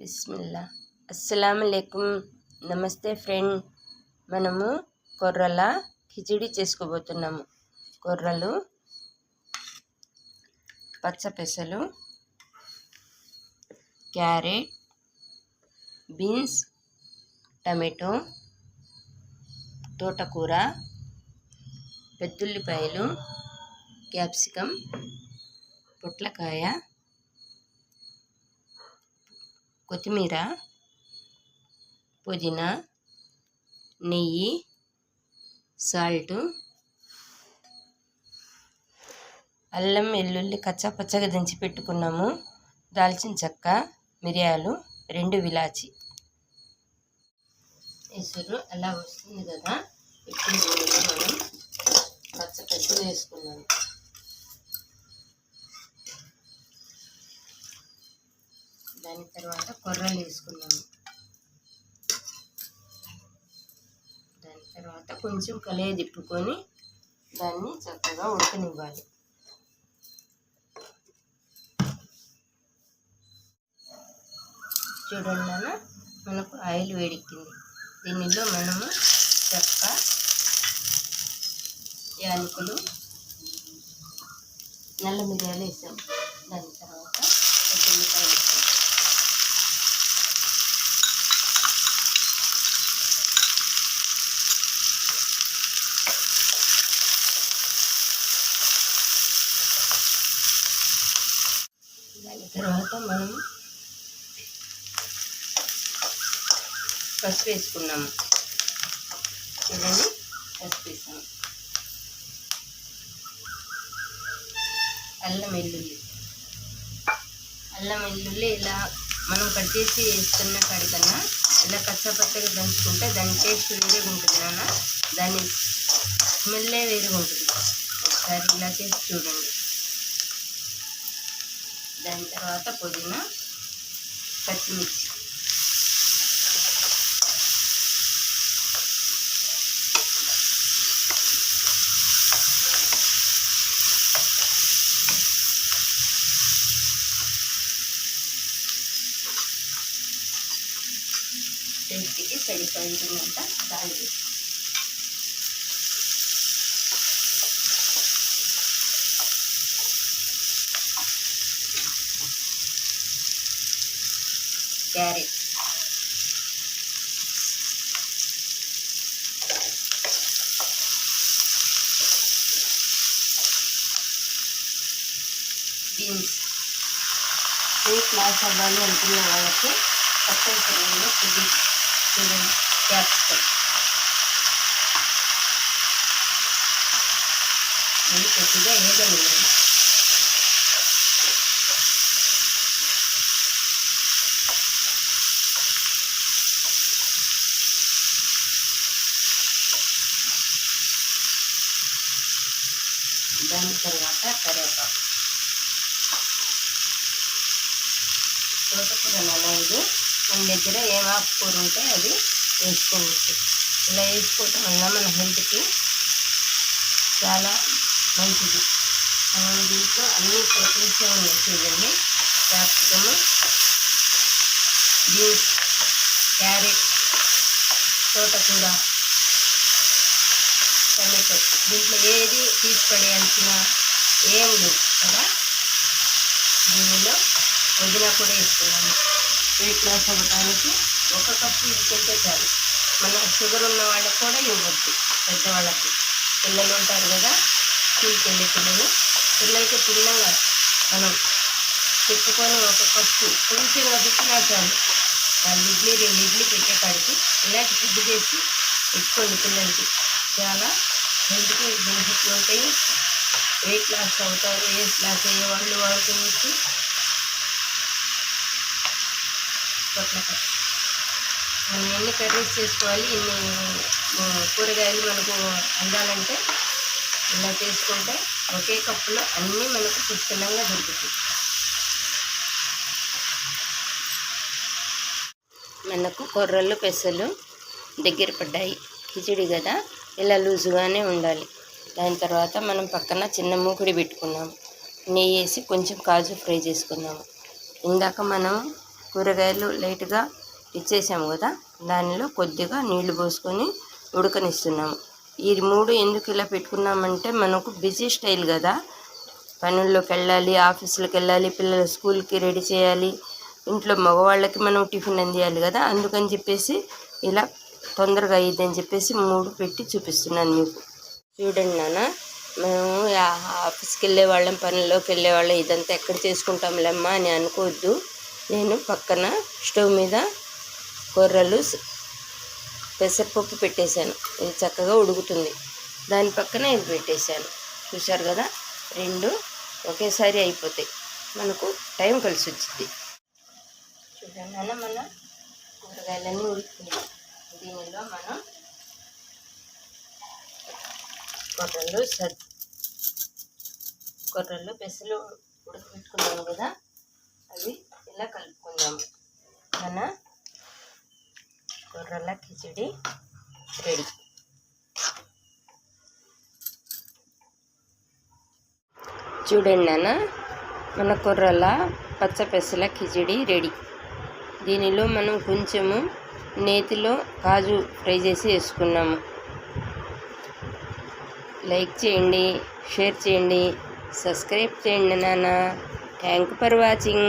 బిస్మిల్లా. అస్సలాముఅలైకుం. నమస్తే ఫ్రెండ్. మనము కొర్రల కిచిడి చేసుకోబోతున్నాము. కొర్రలు, పచ్చపెసలు, క్యారెట్, బీన్స్, టమాటో, తోటకూర, పెద్దుల్లిపాయలు, క్యాప్సికం, పొట్లకాయ, కొత్తిమీర, పుదీనా, నెయ్యి, సాల్టు, అల్లం వెల్లుల్లి కచ్చా పచ్చగా దంచి పెట్టుకున్నాము. దాల్చిన చెక్క, మిరియాలు, 2 ఇలాచి. ఎసురు అలా వస్తుంది కదా, ఇప్పుడు దీనిలో మనం పచ్చపెసలు వేసుకున్నాము. దాని తర్వాత కొర్రలు వేసుకున్నాము. దాని తర్వాత కొంచెం కలయి తిప్పుకొని దాన్ని చక్కగా ఉడకనివ్వాలి. చూడండి నాన్న, మనకు ఆయిల్ వేడెక్కింది. దీనిలో మనము చెక్క, యాలకులు, నల్ల మిరియాలు వేసాము. దాని తర్వాత ఉల్లిపాయ వేసాము. దాని తర్వాత మనము పసుపు వేసుకున్నాము. చూడండి, పసుపు వేసాము. అల్లం వెల్లుల్లి ఇలా మనం కట్ చేసి వేస్తున్న కాడికన్నా ఇలా కచ్చపచ్చగా దంచుకుంటే దాని టేస్ట్ వేరేగా ఉంటుంది నాన్న. దాని స్మెల్లే వేరేగా ఉంటుంది. ఒకసారి ఇలా చేసి చూడండి. దాని తర్వాత పుదీనా, పచ్చిమిర్చి, టేస్ట్కి సరిపోయినంత salt, carrot, beans. Weight loss అవ్వాలి అనుకున్న వాళ్ళకి తప్పనిసరిగా కొద్ది చూడండి, క్యాప్సికం, ఇది కొద్దిగా వేగనివ్వండి. దాని తర్వాత కరివేపాకు, తోటకూర ఇది మన దగ్గర ఏం ఆకుకూర ఉంటే అది వేసుకోవచ్చు. ఇలా వేసుకోవటం వల్ల మన హెల్త్కి చాలా మంచిది. మనం దీంట్లో అన్ని ప్రోటీన్స్ ఉన్నాయి. చూడండి, క్యాప్సికము, బీన్స్, క్యారెట్, తోటకూర, టమాటో. దీంట్లో ఏది తీసి పడేయాల్సిన ఏం లేదు కదా. దీనిలో పుదీనా కూడా వేసుకున్నాము. వెయిట్ లాస్ అవ్వడానికి 1 కప్పు ఇది తింటే చాలు. మన షుగర్ ఉన్న వాళ్ళకి కూడా ఇవ్వద్దు. పెద్దవాళ్ళకి, పిల్లలు ఉంటారు కదా, స్కూల్కి వెళ్ళే పిల్లలకి తిన్నగా మనం తిప్పుకొని 1 కప్పు కొంచెంగా తిప్పినా చాలు. 4 ఇడ్లీ 2 ఇడ్లీ పెట్టేకాడికి ఇలాంటి ఫుడ్ చేసి పెట్టుకోండి పిల్లలకి. చాలా హెల్త్కి బెనిఫిట్లు ఉంటాయి. వెయిట్ లాస్ అవుతారు. వెయిట్ లాస్ అయ్యే వాళ్ళు వాడుకోవచ్చు. పొట్లకాయ మనం ఎన్ని కర్రీస్ చేసుకోవాలి, ఇన్ని కూరగాయలు మనకు అందాలంటే ఇలా చేసుకుంటే ఒకే కప్పులో అన్నీ మనకు పుష్కలంగా దొరుకుతాయి. మనకు కొర్రలు, పెసలు దగ్గర పడ్డాయి. కిచిడి కదా, ఇలా లూజుగానే ఉండాలి. దాని తర్వాత మనం పక్కన చిన్న మూకుడి పెట్టుకున్నాము. నెయ్యి వేసి కొంచెం కాజు ఫ్రై చేసుకున్నాము. ఇందాక మనం కూరగాయలు లైట్గా ఇచ్చేసాము కదా, దానిలో కొద్దిగా నీళ్లు పోసుకొని ఉడకనిస్తున్నాము. ఈ 3 ఎందుకు ఇలా పెట్టుకున్నామంటే మనకు బిజీ స్టైల్ కదా, పనుల్లోకి వెళ్ళాలి, ఆఫీసులకు వెళ్ళాలి, పిల్లల స్కూల్కి రెడీ చేయాలి, ఇంట్లో మగవాళ్ళకి మనం టిఫిన్ అందియాలి కదా, అందుకని చెప్పేసి ఇలా తొందరగా అయ్యిద్దని చెప్పేసి 3 పెట్టి చూపిస్తున్నాను మీకు. చూడండి నాన్న, మేము ఆఫీస్కి వెళ్ళే వాళ్ళం, పనుల్లోకి వెళ్ళే వాళ్ళం, ఇదంతా ఎక్కడ చేసుకుంటాంలేమ్మా అని అనుకోవద్దు. నేను పక్కన స్టవ్ మీద కొర్రలు పెసరపప్పు పెట్టేశాను, ఇది చక్కగా ఉడుకుతుంది. దాని పక్కన ఇది పెట్టేశాను. చూశారు కదా, 2 ఒకేసారి అయిపోతాయి, మనకు టైం కలిసి వచ్చింది. చూడండి అన్న, మన కూరగాయలన్నీ ఉడుకుతున్నాయి. దీనిలో మనం కొర్రలు పెసలు ఉడకబెట్టుకున్నాము కదా, అవి ఇలా కలుపుకుందాము. మన కొర్రల కిచిడి రెడీ. చూడండి నాన్న, మన కొర్రల పచ్చ పెసల కిచిడి రెడీ. దీనిలో మనం కొంచెము నేతిలో కాజు ఫ్రై చేసి వేసుకున్నాము. లైక్ చేయండి, షేర్ చేయండి, సబ్స్క్రైబ్ చేయండి నాన్న. Thank you for watching.